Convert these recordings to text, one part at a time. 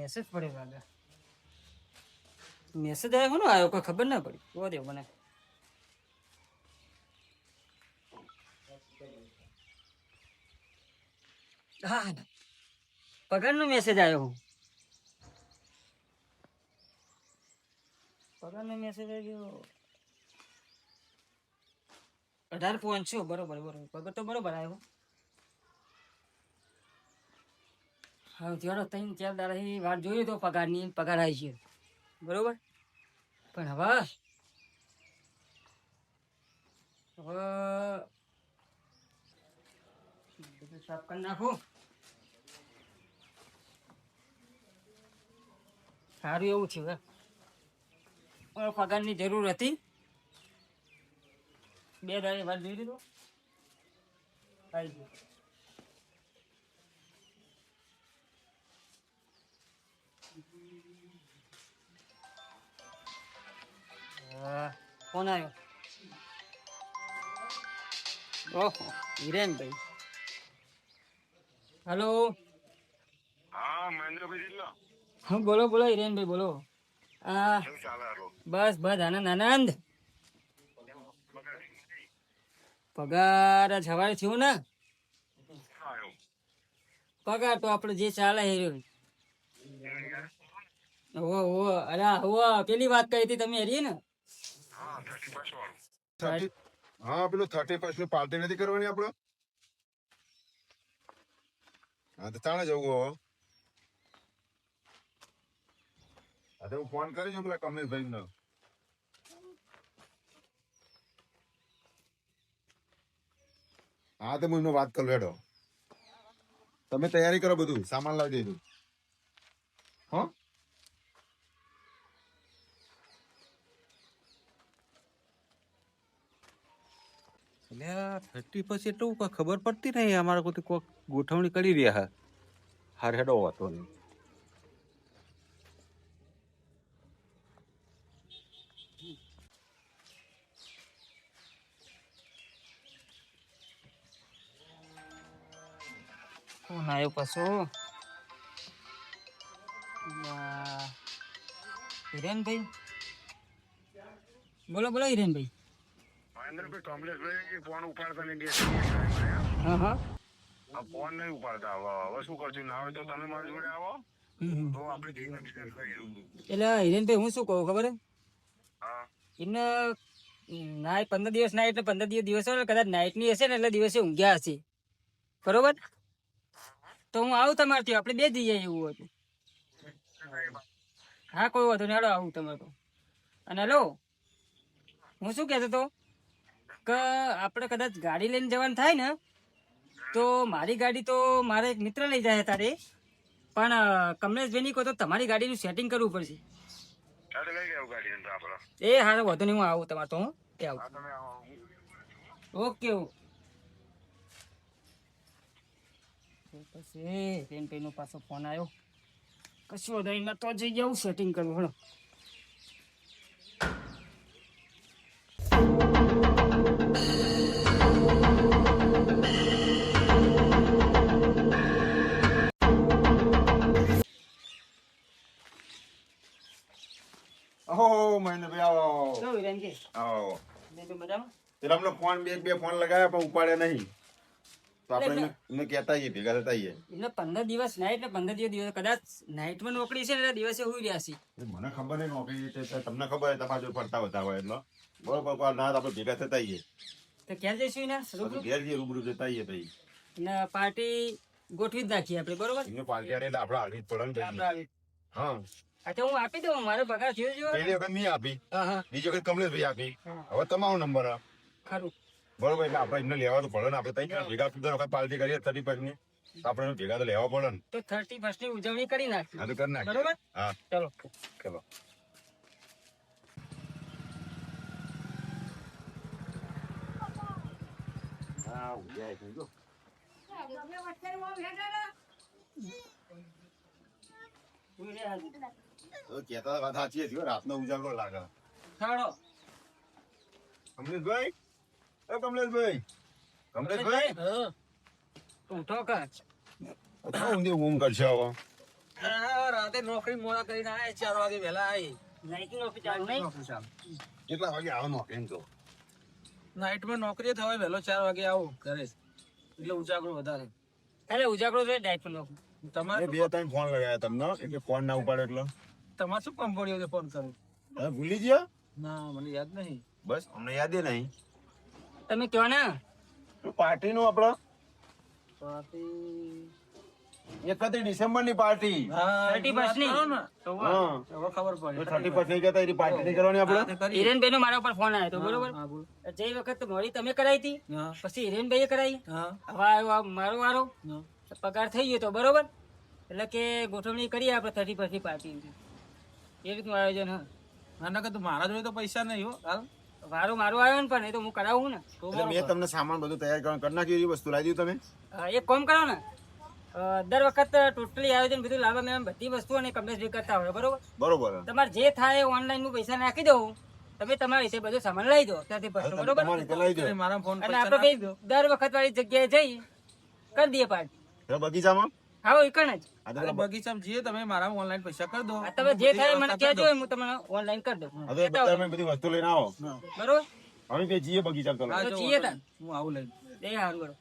Message પડ્યો લાગે. Message આવ્યો કોનો આવ્યો કોઈ ખબર ના પડી. જોવા દે મને. હા પગારનો મેસેજ આવ્યો. પગારનો મેસેજ આવ્યો 18 બરોબર બરોબર. પગાર તો બરોબર આવ્યો. હા ચાલો 3-4 દાડાથી વાત જોઈએ તો પગારની પગાર આવી છે બરોબર. પણ હવે બધું સાફ કરી નાખું. સારું એવું છે હવે. પગારની જરૂર હતી. 2 દાડાની વાત જોઈ લીધો આવી ગયું. ફોન આવ્યો. ઓહો હિરેનભાઈ. હેલો. હા મહેન્દ્રભાઈ ઢીલો. હા બોલો બોલો હિરેનભાઈ બોલો. આ શું ચાલે હાલો? બસ બસ આનંદ આનંદ. પગાર નહીં પગાર જ હવારે થયું ને. આવ્યો. પગાર તો આપણે જે ચાલે એ રહ્યો. અરે પેલી વાત કહી હતી તમે હરી ને. હા 31 વાળું. હા પેલું 31 નું પાર્ટી નથી કરવાની આપણે? હા તો તાણે જવું હવે. હા તો હું ફોન કરીશ પેલા કમલેશભાઈ ને. હા તો હું એમને વાત કરું હેડો. તમે તૈયારી કરો બધું સામાન લાવી દેજો. હા એટલે 30 પછી એટલું કોઈ ખબર પડતી નહીં. અમારે કોઈ ગોઠવણી કરી રહ્યા હાર હેડો હતો નહીં. ફોન આવ્યો પાછો. હિરેનભાઈ બોલો બોલો હિરેનભાઈ. મહેન્દ્રભાઈ કમલેશભાઈ ફોન ઉપાડતા નહીં. હા હા આ ફોન નહીં ઉપાડતા. હવે શું કરશું? ના હોય તો તમે મારી જોડે આવો તો આપણે જઈને ડિસ્કસ કરીએ. એટલે હિરેનભાઈ હું શું કહું ખબર હે? હા એમને નાઈટ 15 દિવસ નાઈટ એટલે 15 દિવસ હોય ને કદાચ નાઈટની હશે ને એટલે દિવસે ઊંઘ્યા હશે બરોબર. તો હું આવું તમારે ત્યાં આપણે 2 જઈએ એવું હતું. હા કોઈ વાંધો નહીં. હાલો આવું તમારે તો. અને હેલો હું શું કહેતો હતો કે આપણે કદાચ ગાડી લઈને જવાનું થાય ને તો મારી ગાડી તો મારે એક મિત્ર લઈ જાય તારે. પણ કમલેશભાઈની કહો તો તમારી ગાડીનું સેટિંગ કરવું પડશે. ચાલે લઈ જાવ ગાડી અંદર આપણે. એ હારો વાંધો નહીં હું આવું તમારે તો. હું એ આવું. હા તમે આવો. Okay okay. પછી નો પાછો ફોન આવ્યો. કશું વાંધો નહીં તો જઈ જાઉં સેટિંગ કરવું. હલો ઓહો મહેન્દ્રભાઈ આવો કેવું હિરેનજી? આવો. બીજું મજામાં? એટલે અમને ફોન બે ફોન લગાવ્યા પણ ઉપાડ્યા નહીં. તો આપણે એમને કહેતા આવીએ ભેગા થતા આવીએ. એટલે 15 દિવસ નાઈટ ને 15 દિવસ કદાચ નાઈટમાં નોકરી છે ને એટલે દિવસે હુઈ રહ્યા છે. મને ખબર નહીં નોકરી છે તમને ખબર હોય તમારા જોડે ફરતા બધા હોય એટલે બરોબર. ના આપણે ભેગા થતા આવીએ. તો ક્યાં જઈશું ને રૂબરૂ? ઘેર જઈએ રૂબરૂ જતા આવીએ ભાઈ. ને પાર્ટી ગોઠવી જ નાખીએ આપણે બરોબર. એમને પાર્ટી આડે એટલે આપણે હાલવી જ પડે ને ભાઈ. આપણે આવી. હા અચ્છા હું આપી દઉં. મારો પગાર થયો જો. પહેલી વખત નહીં આપી, હા હા બીજી વખત કમલેશભાઈ આપી, હા. હવે તમારો નંબર આ. ખરું. બરોબર. એટલે આપણે એમને લેવા તો પડે ને. આપણે ત્યાં ભેગા દર વખત પાર્ટી કરીએ 31 ની. આપણે એમને ભેગા તો લેવા પડે ને. તો 31 ની ઉજવણી કરી નાખી. હા તો કરી નાખીએ. બરોબર. હા ચલો ચલો. હા ઉજાય થઈ ગયો. તો કહેતા વાત સાચી હતી હો, રાતનો ઉજાગરો લાગે. ખાડો. કમલેશભાઈ, એ કમલેશભાઈ, કમલેશભાઈ, ઉઠો કર. ઊંધી ઊંઘ કરશે હવે. રાતે નોકરી મોડા કરીને આયા 4 વાગે વહેલા આવી. નાઈટની નોકરી ચાલુ નહીં? કેટલા વાગે આવો નોકરી એમ તો નાઈટમાં નોકરી થવાય વહેલો 4 વાગે આવું ઘરે એટલે ઉજાગરો વધારે. અરે ઉજાગરો છે નાઈટ પર નોકરી. તમારે બે ત્રણ ફોન લગાયા તમને એટલે ફોન ના ઉપાડે એટલે તમારે શું કામ પડ્યો છે ફોન કરું? હવે ભૂલી ગયા ના મને યાદ નહીં. બસ અમને યાદ નહીં તમે કહો ને. પાર્ટી નું આપડે 31 ડિસેમ્બર ની પાર્ટી હા 31st ની? કરો ને. હા હવે ખબર પડી. 31 નહીં કહેતા એની પાર્ટી નહીં કરવાની આપડે હિરેનભાઈ નો મારા ઉપર ફોન આવ્યો હતો બરોબર. હા બોલ. જે વખત મોડી તમે કરાવી હતી હા પછી હિરેનભાઈએ કરાવી. હા હવે આવ્યો આ મારો વારો. હા. પગાર થઈ ગયો તો બરોબર. એટલે કે ગોઠવણી કરીએ આપણે 31st ની પાર્ટી. એ રીતનું આયોજન. હા ના ના કે તું મારા જોડે તો પૈસા નહીં હો હાલ. વારો મારો આવ્યો ને પણ એ તો હું કરાવું ને. એટલે મેં તમને સામાન બધું તૈયાર કરી નાખ્યું એ વસ્તુ લાવી દીધું તમે એક કામ કરો ને. દર વખત ટોટલી આયોજન બધું લાવવા મેં બધી વસ્તુઓ અને કમ્પ્લેટ કરતા હોય બરોબર. બરોબર તમારે જે થાય ઓનલાઈન હું પૈસા નાખી દઉં. તમે તમારી રીતે બધું સામાન લઈ દો ત્યાંથી બરોબર. તમારી રીતે લઈ દો મારા ફોન અને આપણે કઈ દર વખત વાળી જગ્યાએ જઈ કરી દઈએ પાર્ટી. એટલે બગીચામાં હા એકણ જ. આ તો અરે બગીચામાં જઈએ તમે મારા ઓનલાઈન પૈસા કરી દો. આ તમે જે થાય મને કહેજો હું તમને ઓનલાઈન કરી દઉં. હવે તમે બધી વસ્તુ લઈને આવો બરોબર. હવે બે જઈએ બગીચામાં હા, ચાલો તો જો જઈએ તાન. હું આવું લઈને. એ સારું બરોબર.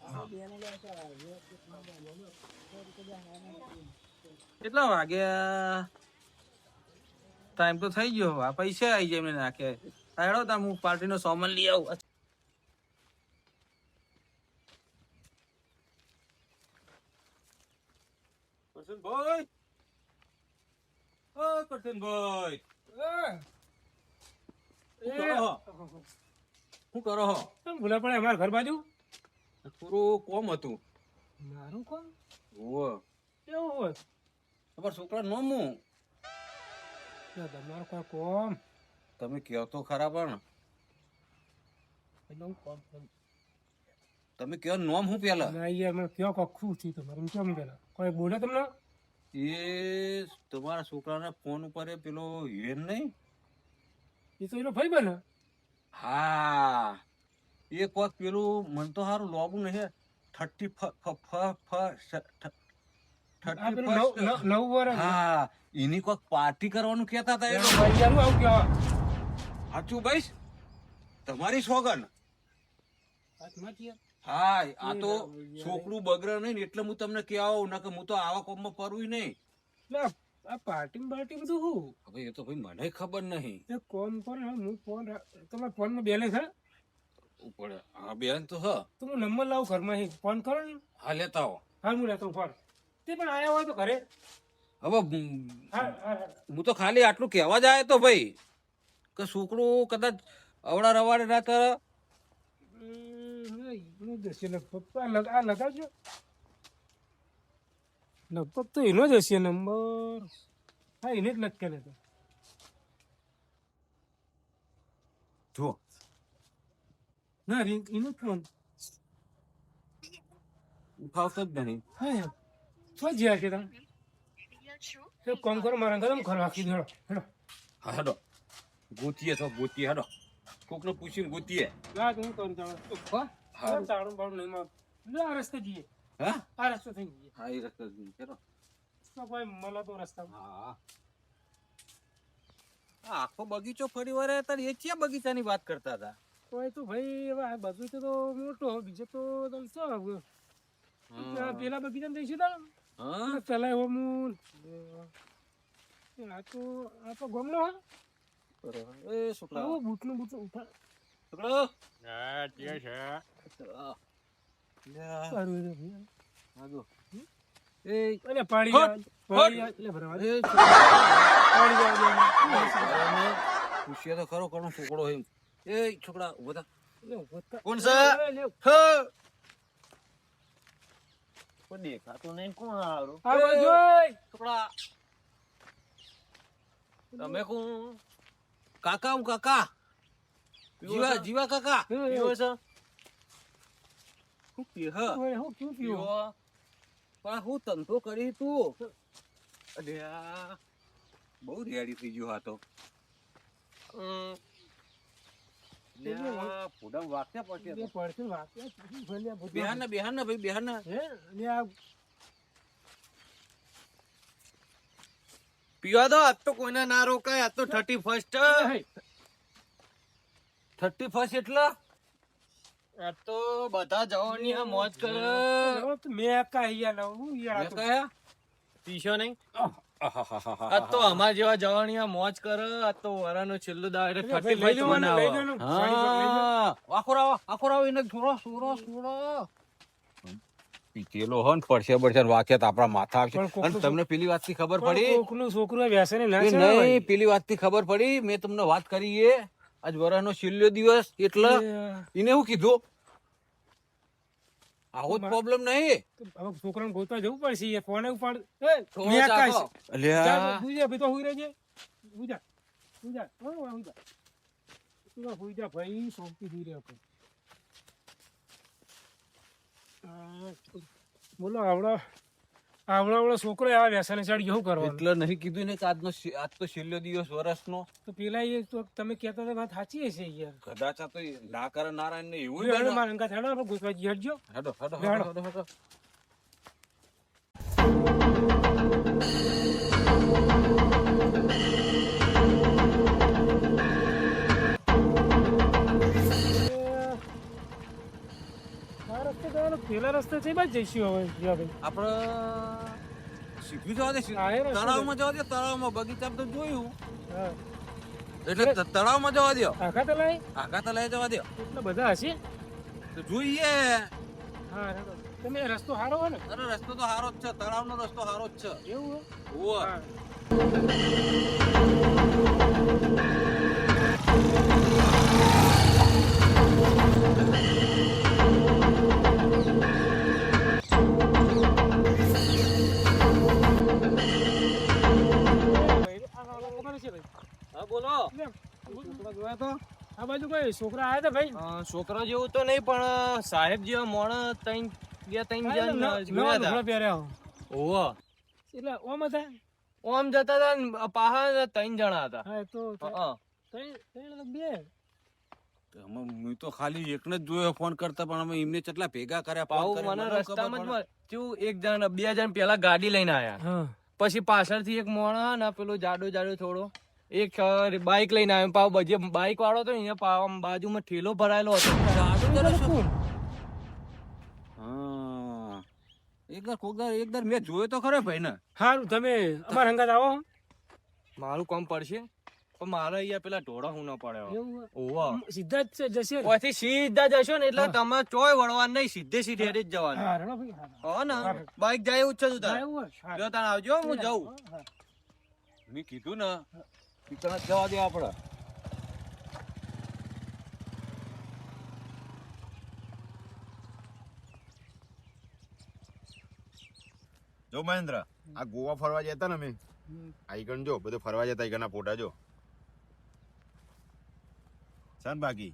કેટલા વાગ્યા? ટાઈમ તો થઈ ગયો. આ પૈસા આવી જાય એમને નાખે. હેડો તા હું પાર્ટીનો સામાન લઈ આવું. કરશનભાઈ, ઓ કરશનભાઈ, શું કરો હો? શું કરો હો? ભૂલા પડે અમારા ઘર બાજુ થોડું કોમ હતું. મારું કોણ ઓહો, કેવું હોય તમારા છોકરા નોમું તમારું કોઈ કોમ તમે કહો તો ખરા પણ એટલે હું કોમ કરું. તમે કહો નોમ હું પેલા ના યાર મને કયો કખું થયું તમારું કેમ પેલા કોઈ બોલે તમને એ તમારા છોકરાના ફોન ઉપર એ પેલો હિરેન નહીં? એ તો એનો ભાઈ બને હા એક વખત પેલું મન તો સારું લોબું નહીં આ પેલું નવ વર્ષ હા એની કોઈક પાર્ટી કરવાનું કહેતા હતા એ લોકો. ભાઈ યાર આવું કેવા સાચું ભાઈ તમારી સોગન. હાથમાં છે હા આ તો છોકરું બગડે નહીં ને એટલે હું તમને કહેવા ના કે હું તો આવા કોમમાં પરવું નહીં. એટલે આ પાર્ટી બાર્ટી બધું હું હવે એ તો ભાઈ મને ખબર નહીં. એક કોમ કરો ને હું ફોન તમારા ફોનમાં બેલેન્સ હા પડે હા બેન તો હ તો હું નંબર લાવું ઘરમાં ફોન કરો ને હા લેતા હો. હા હું લેતો ફોન તે પણ આયા હોય તો ઘરે હવે હા હા હું તો ખાલી આટલું કહેવા જ આવ્યો તો ભાઈ કે છોકરું કદાચ અવડા રવાડે ના તો આ લગાવજો લગભગ તો એનો જ હશે નંબર હા એને જ લટકેલો હતો જો ના રિંગ એનો જ ફોન ઉઠાવતો જ નહીં. હા યાર શું જ્યાં છે તમે એક કામ કરો મારા ઘરે ઘર રાખી દો હેડો હા હેડો ગોતીએ તો ગોતીએ હેડો કોકને પૂછીને ગોતીએ. ના તો હું કરું તમે હા તાળું બાળું નહીં માં આ રસ્તે જઈએ હા આ રસ્તે થઈ જઈએ હા એ રસ્તો જ નહીં. હેડો. કોઈ મળે તો રસ્તા હા આખો બગીચો ફરી વાર તારે એ ક્યાં બગીચાની વાત કરતા હતા? કોઈ તો ભાઈ હવે આ બગીચો તો મોટો બીજો તો તમે શું પેલા બગીચામાં જઈશું તો હા પેલા એવો હું આ તો ગમનો હા બરોબર. એ છોકરા આવો બૂટનું ઉઠા છોકરો હા છે લ્યા, સારું છે ભાઈ. આ જો. એ અરે પાણી હટ, પાણી એટલે ભરવા દે. એ પાણી જવા છોકરાને પૂછીએ તો ખરો કોનો છોકરો એમ. એ છોકરા ઉભો થા. દે લે, ઉભો થા. કોણ છે? લે, કોઈ દેખાતું નહીં. કોણ હારું? આ બાજુ ઓય. છોકરા તમે કોણ? કાકા હું કાકા જીવા જીવા કાકા હે, હે. પીવો છે? શું પીએ હ? ઓય, હું ક્યું પીવો? પીવો પણ હું ધંધો કરી તું અલ્યા બહુ રેડી થઈ ગયો આ તો. લ્યા, ફૂડા વાગ્યા પડશે બે પડશે વાક્ય ભલ્યા ભૂત. બેહાન ને ભાઈ બેહાન ને. હે અને આ પીવા દો, આજ તો કોઈને ના રોકાય, આજ તો 31st. 31st એટલે આ તો બધા જવાની આ મોજ કરે. મેં કાંઈ યાર ના, હું યાર આ તો- કયા પીશો નહીં? આજ તો અમાર જેવા જવાની આ મોજ કરે. આજ તો વરાનો છેલ્લો દાડો એટલે ભાઈ, 31st લઈ લેવાનું, લઈ બનાવો. લેવાનું. સાડી પર લઈ લેવાનું. આખો રાવ એને થોડો પીકેલો હન પડશે વાક્યાત આપણા માથા આવશે. પણ કોકનું અને તમને પેલી વાતથી ખબર પડી પણ કોકનું છોકરું વ્યસને ના કે ચડાવાય. નહીં? પેલી વાતથી ખબર પડી, મેં તમને વાત કરી એ આજ વરાનો છેલ્લો દિવસ એટલે એને શું કીધું? આવો જ પ્રોબ્લેમ નહીં. હવે છોકરાને ગોતવા જવું પડશે યાર. ફોને ઉપાડ. થોડો મેં ચાખો. કાંઈ- અલ્યા ચાલ, હુઈ જા, ભાઈ, તો હુઈ રહેજે. હુઈ જા. હુઈ જા. હો, હુઈ જા. તું તો હુઈ જા ભાઈ, શાંતિથી રહે આપણે. બોલો આવડો છોકરો આ વ્યસને ચડી શું કરવાનું? એટલે નહીં કીધું ને કે આજ તો છેલ્લો દિવસ વર્ષનો. તો પેલા એ તો તમે કહેતા હતા વાત સાચી હશે યાર. કદાચ આ તો ના કરે નારાયણ ને એવું હેડો, મારા અંગાત હેડો, આપણે ગોતવા જઈએ, હેડજો. હેડો હેડો હેડો. હેડો હેડો. આ રસ્તે જવાનું, પેલા રસ્તે છે બાજુ જઈશું હવે જ્યાં ભાઈ. આપણે સીધું જવા દે, હા, એ રસ્તો તળાવમાં જવા દે. તળાવમાં બગીચામાં તો જોયું હા. એટલે તળાવમાં જવા દો. આખા તો લાય આગા તો લઈ જવા દો એટલા બધા હશે. તો જોઈએ. હા હેડો. તમે રસ્તો સારો હોય ને? અરે રસ્તો તો સારો જ છે, તળાવનો રસ્તો સારો જ છે. એવું હોય? ઓવે. હા. હા બોલો. આ બાજુ કોઈ છોકરા આયા હતા ભાઈ? છોકરા જેવું તો નહીં પણ સાહેબ જેવા મોણા ત્રણ જણ નવા જોયા હતા. લુગડા પહેર્યા હો. ઓહો. એટલે ઓમ હતા. ઓમ જતા હતા ને પાછા 3 જણા હતા. હા તો હા. બે. હું તો ખાલી એકને જ જોયો ફોન કરતા, પણ અમે એમને કેટલા ભેગા કર્યા ફોન પાછું કર્યા, મને મને રસ્તામાં ખબર જ એક જણ 2 જણ પેલા ગાડી લઈને આયા. હા. પછી પાછળથી એક મોણા ને પેલો જાડો થોડો એક બાઈક લઈને આવ્યો. પાવ બજે બાઈક વાળો તો અહીંયા પાવ બાજુમાં ઠેલો ભરાયેલો હતો. હા. એકદર મેં જોયો તો ખરો ભાઈ ને. હારું તમે અમારા હંગાત આવો. મારું કામ પડશે પણ મારે અહીંયા પેલા ઢોળા હું ન પડે. એવું હોય? ઓવા સીધા જ જશે ને? ઓથી સીધા જશો ને એટલે તમારે ચોય વળવાનું નહીં, સીધે હેડી જ જવાનું. હા રેડો ભાઈ, હા. હો ને બાઈક જાય એવું જ છે તું હા, તારે. એવું હોય? હા. જો તારે આવજો, હું જાઉં. હા. મેં કીધું ને તને જવા દે આપડે. જો મહેન્દ્ર, આ ગોવા ફરવા જતા ને અમે આઈકન જો બધું ફરવા જતા આઈકન ના ફોટા જો ચાલ. બાકી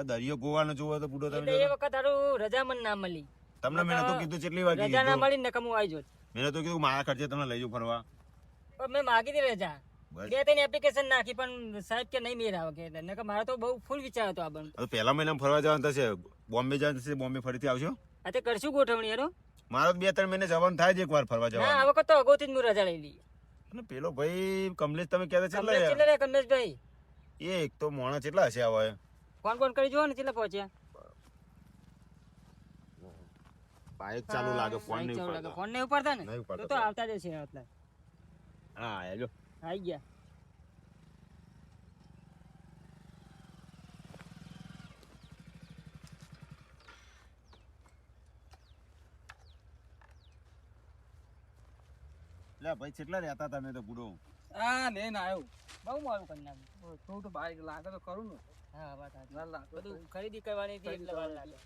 દરિયો ગોવા નો જોવો તો બુડો તમે એટલે એ વખત હારું રજા મને ના મળી. તમને મેં નતું કીધું કેટલી વાર રજા ના કીધું, મળી ને કમું આવી જોત. મેં નતું કીધું મારા ખર્ચે તમને લઈ જાઉં ફરવા. પણ મેં માગી હતી રજા. બસ. 2-3 એપ્લિકેશન નાખી પણ સાહેબ કે નહીં મેળ આવે કે એટલે. નકર મારો તો બહુ ફૂલ વિચાર હતો આ બંધ. હવે પહેલા મહિનામાં ફરવા જવાનું થશે, બોમ્બે જવાનું થશે, બોમ્બે ફરીથી આવશો. આ તે કરશું ગોઠવણી યારો. મારો 2-3 મહિને જવાનું થાય જ એક વાર ફરવા ના આ જવાનું. વખત તો અગાઉથી જ હું રજા લઈ લી. અને પેલો ભાઈ કમલેશ તમે કહેતા કમલેશ કેટલા કેટલા રહ્યા કમલેશભાઈ? એ એક તો મોણા કેટલા હશે હવે. ફોન કરી જોવો ને કેટલા પહોંચ્યા. બાઈક ચાલુ લાગે, ફોન નહીં ઉપાડતા. ફોન નહીં ઉપાડતા ને નહીં ઉપાડતા. તો આવતા જ છે એટલે. હા આજો. આવી ગયા. લે ભાઈ કેટલા રહેતા તમે તો બુડો. આ લઈને આવ્યો. બહુ મોડું કરી નાખ્યું. થોડું તો બાઈક લાગે તો ખરું ને. હા વાત સાચી. ના લાગે બધું ખરીદી કરવાની હતી એટલે વાર લાગે.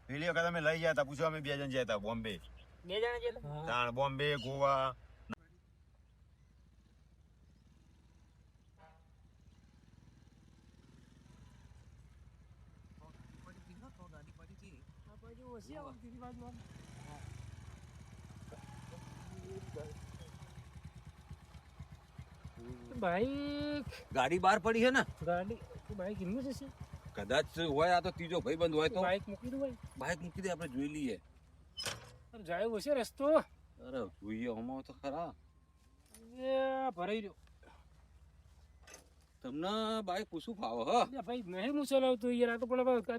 પેલી વખત અમે લઈ ગયા હતા, પૂછો અમે 2 જણ ગયા હતા બોમ્બે. 2 જણા જેટલા. તાણ બોમ્બે ગોવા. બાઈક ગાડી બહાર પડી છે ને. ગાડી બાઈક એમનું જ હશે. કદાચ હોય આ તો ત્રીજો ભાઈબંધ હોય તો બાઈક મૂકી દો ભાઈ. બાઈક મૂકી દે આપણે જોઈ લઈએ. અરે જાય હશે રસ્તો. અરે જોઈએ હમણાં તો ખરા. એ ભરાઈ રહ્યો. તમને બાઈક પૂછું ફાવે હ અલ્યા ભાઈ નહીં હું ચલાવતો યાર. આ તો પણ હવે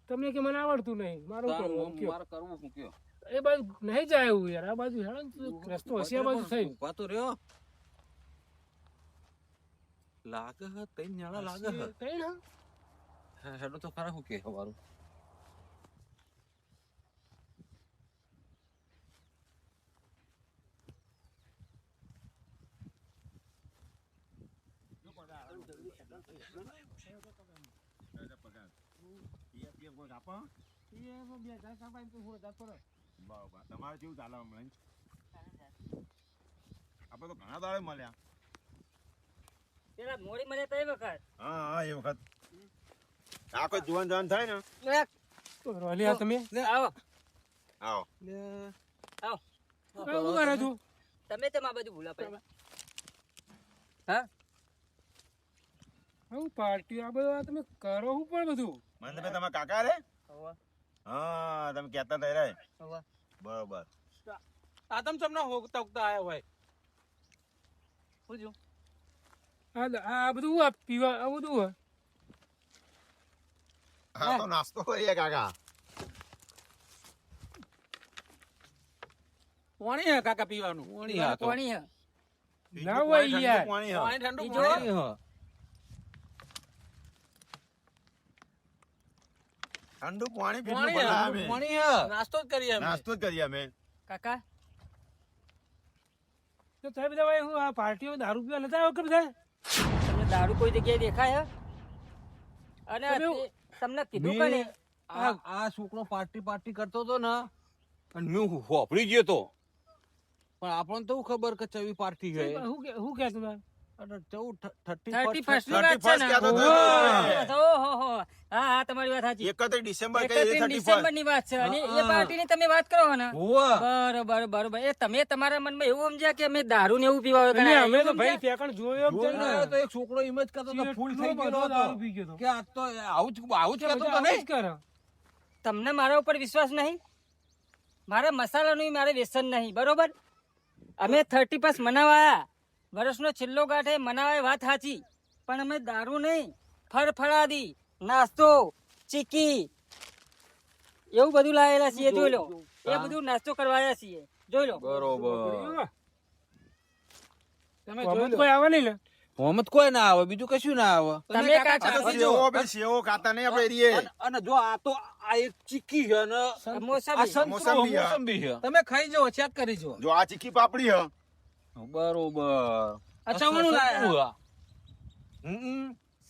તમને કે મને આવડતું નહીં. મારું કરવું કયો. મારે કરવું મૂક્યો એ બાજુ નહીં જાય એવું યાર. આ બાજુ હેડો ને તો રસ્તો હશે આ બાજુ થઈ. ઉભા તો રહ્યો. લાગે હ તઈ ન્યાળા લાગે હ. કઈ ના હેડો તો ખરા હું કે હવારું. તમારે કેવું ચાલે હમણાં? આપણે તો ઘણા દાડે મળ્યા. પેલા મોડી મને તઈ વખત હા હા એ વખત આખો જુવાન જવાન થાય ને. અલ્યા તમે આવો આવો આવો શું કરે તું? તમે તેમ આ બધું ભૂલા પડે હા હું પાર્ટી આ બધું આ તમે કરો હું પણ બધું. મને તમે તમારા કાકા રે? હોવા હા તમે કહેતા હતા રે. હોવા બરોબર. આ તમે તમને હોગતા હોગતા આયા હોય. પૂછજો આ બધું હું પીવા આ બધું હોય. હા તો નાસ્તો કરીએ કાકા. પાણી હે કાકા પીવાનું. કોણી આ તો કોણી હે ના હોય યાર. પાણી હા. પાણી ઠંડુ બીજો? પાણી હે. ઠંડુ પાણી પીવું પાણી ભલા હે, અમે. પાણી હે. નાસ્તો જ કરીએ અમે. નાસ્તો જ કરીએ અમે. કાકા તો તમે બધા ભાઈ હું આ પાર્ટીમાં દારૂ પીવા નતા આવ્યો કે બધા? તમને દારૂ કોઈ જગ્યાએ દેખાય હે? અને તમે- તમને કીધું કે નહીં? આ છોકરો પાર્ટી કરતો તો ને અને મેં હોપડી ગયો તો પણ આપણને તો ખબર કે ચવી પાર્ટી ગઈ હું કહેતો હતા? અને ચૌદ 31st ની 31st વાત છે ને? કહેતો હતો. ઓહો. હા હા તમારી વાત સાચી 31 ડિસેમ્બર 31 ડિસેમ્બર ની વાત છે અને એ પાર્ટીની તમે વાત કરો ને બરોબર બરોબર. એ તમે તમારા મનમાં એવું સમજ્યા કે અમે દારૂ ને એવું પીવા એટલે અમે તો ભાઈ ફેકણ જોયો જ છે ને. તો એક છોકરો એમ જ કરતો તો ફૂલ થઈ એટલો ગયો બધો દારૂ હતો પી ગયો તો. કે આ તો આવું જ કહેતો તો આવું જ નહીં. કરે. તમને મારા ઉપર વિશ્વાસ નહીં? મારા મસાલાનું મારે વ્યસન નહીં બરોબર. અમે 31st મનાવાયા વર્ષનો છેલ્લો ગાંઠે મનાવાય વાત સાચી પણ અમે દારૂ નહીં ફળફળાદી નાસ્તો ચીકી એવું બધું લાયેલા છીએ જોઈ લો. એ બધું નાસ્તો કરવાયા છીએ જોઈ લો. બરોબર. તમે જોયું કોઈ આવે નહીં ને? મોહમ્મદ કોઈ ના આવે બીજું કશું ના આવે. તમે આ કાકા તો સેવો બી સેવો ખાતા નહીં આપણે એરીએ. અને જો આ તો આ એક ચીકી છે ને મોસંબી. આ સંતરો મોસંબી છે. મોસંબી છે. તમે ખાઈ જાઓ ચેક કરી જો. જો આ ચીકી પાપડી હ. બરોબર. અચાવણું લાયા.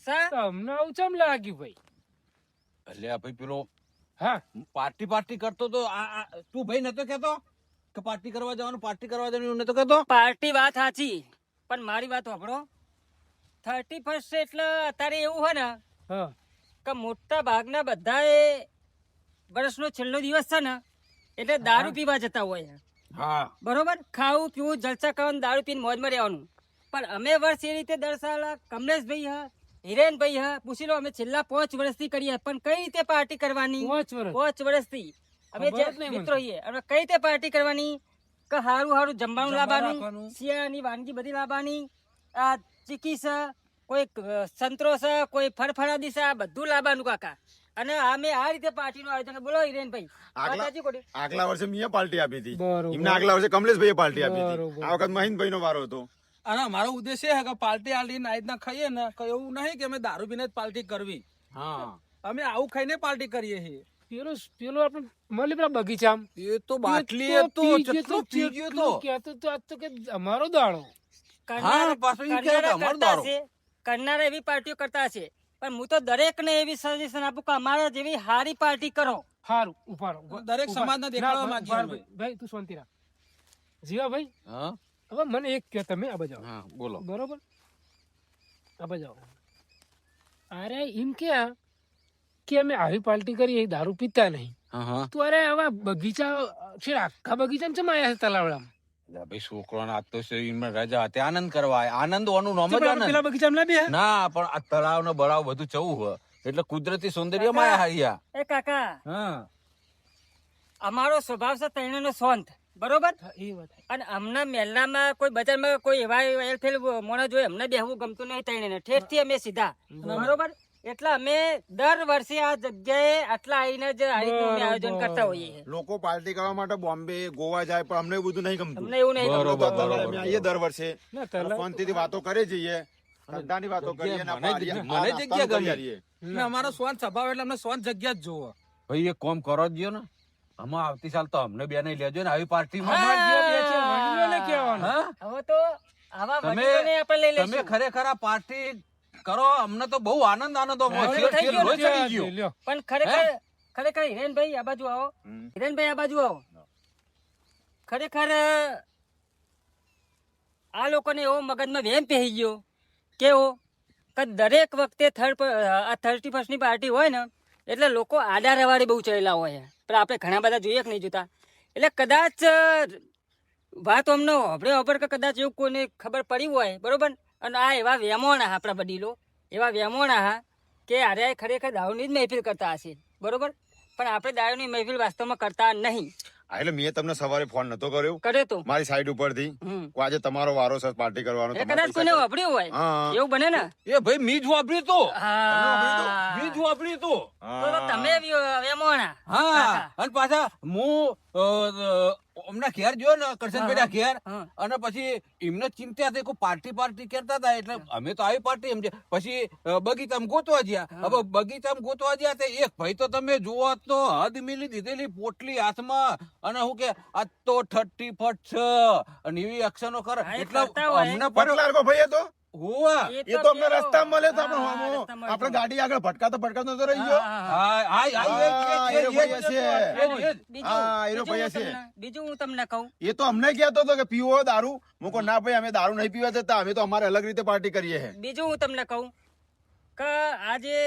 સા તમને આવું ચમ લાગ્યું ભાઈ? અલ્યા ભાઈ પેલો હા પાર્ટી કરતો તો તું ભાઈ નતો કેતો કે પાર્ટી કરવા જવાનું નતો કેતો. પાર્ટી વાત સાચી પણ મારી વાત સાંભળો 31st એટલે અત્યારે એવું હોય ને હા કે મોટા ભાગના બધાએ વર્ષનો છેલ્લો દિવસ છે ને એટલે દારૂ પીવા જતા હોય હા બરોબર. ખાવું પીવું જલસા કરવાનું દારૂ પીને મોજમાં રહેવાનું. પણ અમે વર્ષ એ રીતે દર્શાવેલા કમલેશભાઈ હા હિરેનભાઈ હા પૂછી લો અમે છેલ્લા 5 વર્ષથી કરીએ પણ કઈ રીતે પાર્ટી કરવાની? 5 વર્ષ 5 વર્ષથી અમે ખબર જે જ નહીં મિત્રો છીએ અમે કઈ રીતે પાર્ટી કરવાની કે હારું હારું જમવાનું લાવવાનું રાખવાનું. શિયાળાની વાનગી બધી લાવવાની આ ચીકી છે કોઈ સંતરો છે કોઈ ફળફળાદી છે આ બધું લાવવાનું કાકા. અને અમે આ રીતે પાર્ટીનું આયોજન બોલો હિરેનભાઈ વાત સાચી ખોટી? આગલા વર્ષે મેં પાર્ટી આપી હતી. બરોબર. એમને આગલા વર્ષે કમલેશભાઈએ પાર્ટી આપી હતી. બરોબર. આ વખત મહિન્દભાઈનો વારો હતો. અને મારો ઉદ્દેશ એ છે કે પાર્ટી આલીને આ રીતના ખાઈએ ને કે એવું નહીં કે અમે દારૂ પીને જ પાર્ટી કરવી. હા અમે આવું ખાઈને પાર્ટી કરીએ છીએ. પેલો આપણે મળી પેલા બગીચામાં એ તો બાટલી એ તો ચટલો પી ગયો તો. કહેતો તો આજ તો કે અમારો દાડો. હા, પાછો ઈ કહે કે કરનારા અમારો કરતા દારૂ. હશે, કરનારા એવી પાર્ટીઓ કરતા છે પણ હું તો દરેકને એવી સજેશન આપું કે અમારા જેવી હારી પાર્ટી કરો. હારું ઉભારો દરેક સમાજને દેખાડવા માંગીએ અમે. ભાઈ તું શાંતિ રાખ. જીવા ભાઈ હા હવે મને એક કહો તમે આ બાજુ આવો. હા બોલો. બરોબર આ બાજુ આવો. અરે એમ કે અમે આવી પાર્ટી કરીએ દારૂ પીતા નહીં હા હા તો અરે હવે બગીચા છે આખા બગીચામાં ચમ આયા છે તલાવડામાં? અલ્યા ભાઈ છોકરાને આજ તો શરીરમાં રજા હતી આનંદ કરવા આયા. આનંદ ઓનું નામ જ ચમ આપણે આનંદ. પેલા બગીચામાં ના બે ના પણ આ તળાવ ને બળાવ બધું ચવું હોય એટલે કુદરતી સૌંદર્ય માં હાર્યા. એ કાકા હા અમારો સ્વભાવ છે તૈણનો શાંત, બરોબર? એ વાત અને અમને મેલનામાં કોઈ બજારમાં કોઈ એવા એલફેલ મોણો જોઈએ અમને બેહવું ગમતું નહીં તઈને ઠેઠથી અમે સીધા, બરોબર? એટલે અમે દર વર્ષે આ જગ્યાએ આટલા આવીને જ આ રીતનું અમે આયોજન કરતા હોઈએ. લોકો પાર્ટી કરવા માટે બોમ્બે ગોવા જાય પણ અમને એવું બધું નહીં ગમતું. અમને એવું નહીં ગમતું. તો અત્યારે અમે આવીએ દર વર્ષે ના તલા શાંતિથી વાતો કરે જઈએ, ધંધાની વાતો કરીએ ને મને જગ્યા ગમી. ને અમારો સ્વાન સ્વભાવ એટલે અમને સ્વાન જગ્યા જ જોવો. ભાઈ એક કોમ કરો જ જો ને, આમાં આવતી સાલ તો અમને બે નહીં લેજો ને આવી પાર્ટીમાં. અમાર જે બે છે વડીલોને કહેવાનું. હા? હવે તો આવા તમે વડીલોને આપણે લઈ તમે લઈશું. ખરેખર આ પાર્ટી કરો, અમને તો બહુ આનંદ આવો. હવે થઈ ગયો ને? ચડી ગયો. લ્યો. પણ ખરેખર હિરેનભાઈ આ બાજુ આવો. હિરેનભાઈ આ બાજુ આવો. ખરેખર આ લોકોને એવો મગજમાં વહેમ પહેરી ગયો કેવો કે દરેક વખતે 31st ની પાર્ટી હોય ને એટલે લોકો આડા રવાડે બહુ ચડેલા હોય, પણ આપણે ઘણા બધા જોઈએ કે નહીં જોતા. એટલે કદાચ વાત અમને હોભળે કે કદાચ એવું કોઈને ખબર પડી હોય, બરોબર? અને આ એવા વેમોણા આપણા વડીલો એવા વેમોણા કે આરે ખરેખર દારૂની જ મહેફિલ કરતા હશે, બરોબર? પણ આપણે દારૂની મહેફિલ વાસ્તવમાં કરતા નહીં. એટલે મેં તમને સવારે ફોન નતો કર્યો કરે તો મારી સાઈડ ઉપરથી આજે તમારો વારો છે પાર્ટી કરવાનો. એ કદાચ કોઈને વાપર્યું હોય હા. એવું બને ને. એ ભાઈ મીજ વાપર્યું તો હા. મીજ વાપર્યું તો. તો તમે વેમોણા. હા અને પાછા હું હમણાં ઘેર જોયો ને કરશનભાઈ ઘેર, હા. અને પછી એમને ચિંતા થઈ કોઈ પાર્ટી કરતા હતા એટલે અમે તો આવી પાર્ટી સમજે. પછી બગીચામાં ગોતવા ગયા. હવે બગીચામાં ગોતવા ગયા તે એક ભાઈ તો તમે જુઓ તો હદ મિલી દીધેલી પોટલી હાથમાં, અને હું કે આ તો 30 છે અને એવી એક્શનો કરે હા, એ એટલે કરતા હોય. અમને પણ પટલારકો ભાઈ એ તો હોવા. એ તો અમને રસ્તા મળે તો હા, રસ્તામાં આપણે ગાડી આગળ ભટકાતો તો રહી ગયો. હા, એ જ. બીજું હું તમને કહું, એ તો અમને કહેતો હતો કે પીવો દારૂ. હું કહું ના ભાઈ અમે દારૂ નહીં પીવા દેતા, અમે તો અમારે અલગ રીતે પાર્ટી કરીએ છે. બીજું હું તમને કહું કે આજે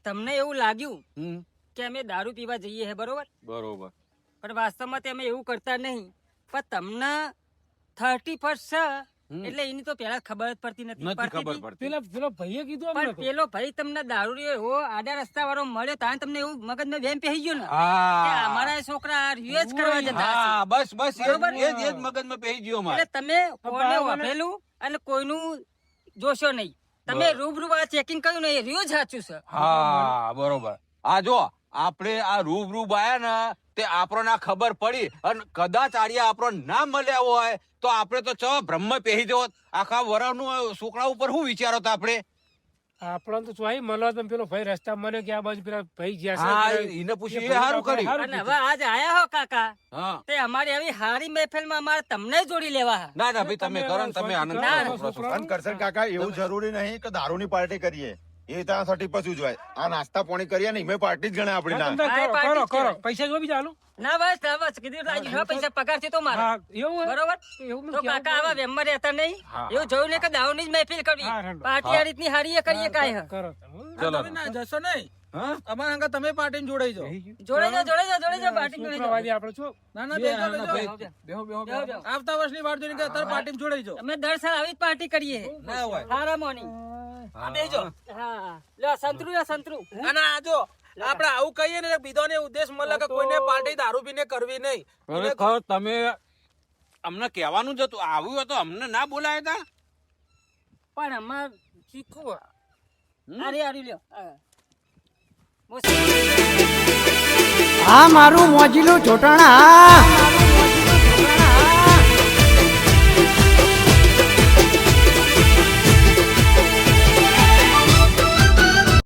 તમને એવું લાગ્યું હમ, કે અમે દારૂ પીવા જઈએ છે, બરોબર? બરોબર. પણ વાસ્તવમાં તે અમે એવું કરતા નહીં. પણ તમને 31st છે એટલે એની તો પેલા ખબર જ પડતી નથી નથી ખબર પડતી. પડતી. પેલો ભાઈએ કીધું અમને પણ તો. પેલો ભાઈ તમને દારૂડિયો એવો આડા રસ્તા વાળો મળ્યો ત્યાં તમને એવું મગજમાં વેમ પહેરી ગયો ને કે હા અમારા છોકરા આ રહ્યો જ કરવા જતા હશે. હા, બસ બરોબર? એ જ મગજમાં પેહી ગયો મારે. એટલે તમે કોને વાપરેલું અને કોઈનું જોશો નહીં. તમે રૂબરૂ આ ચેકિંગ કર્યું ને એ રહ્યો જ સાચું છે. હા બરોબર. આ જો આપણે આ રૂબરૂ આયા ને તે આપણને ખબર પડી અને કદાચ આડિયા આપણો ના મળ્યા હોય તો આપણે તો ચો બ્રહ્મ પહેરી જવો. આખા વરાનું છોકરા ઉપર શું વિચારો તો આપણે? આપણને તો ચોઈ મળવા તમે પેલો ભાઈ રસ્તા મળ્યો કે આ બાજુ પેલા ભાઈ ગયા હા, છે એને પૂછ્યું એ સારું કર્યું. અને હવે આજ આયા હો કાકા હા તે અમારી આવી હારી મહેફિલમાં અમારે તમને જોડી લેવા હે. ના ભાઈ તમે કરો ને તમે આનંદ ના, કરો છોકરા છોકરા. અને કરશન કાકા એવું જરૂરી નહીં કે દારૂની પાર્ટી કરીએ. એ ત્યાં 31 ઉજવાય. આ નાસ્તા પાણી કરીએ ને એમાં પાર્ટી જ ગણે આપણી ના. હા, એ કરો પાર્ટી કરો જ કરો પૈસા જો બી ચાલુ. ના બસ કીધું આજે હા પૈસા પગાર છે તો મારે, હા એવું હે? બરોબર? એવું તો કાકા આવા વેમમાં રહેતા નહીં. હા. એવું જોયું ને કે દારૂની જ મહેફિલ કરવી, હા, હેંડો. પાર્ટી આ રીતની હારી એ કરીએ કાંઈ હે. કરો ચલો. તમે ના જશો નહીં હા? અમારા આગળ તમે પાર્ટી જોડાઈ જાઓ. જોડે જાઓ પાર્ટી જોડે જાઓ. શુક્રવારે આપણે છો ના ના બે બેસો, ના, બેસો. ભાઈ. બેહો, બેહો, બેહો, બેહો. બેહો. આવતા વર્ષની વાટ જોઈને કે અત્યારે પાર્ટીમાં જોડાઈ જાઓ. અમે દર સાલ આવી જ પાર્ટી કરીએ. ના હોય. હારા મોની. આ બેહજો. હા લ્યો સંતરું. અને આ જો આપણે આવું કહીએ ને બીજોને ઉદ્દેશ મળે કે કોઈને પાર્ટી દારૂ પીને કરવી નહીં. ખરેખર તમે અમને કહેવાનું જ હતું. આવ્યું હોય તો અમને ના બોલાયા હતા. પણ અમાર શીખવું આરી લ્યો. આ મારું મોજીલું ચોટણા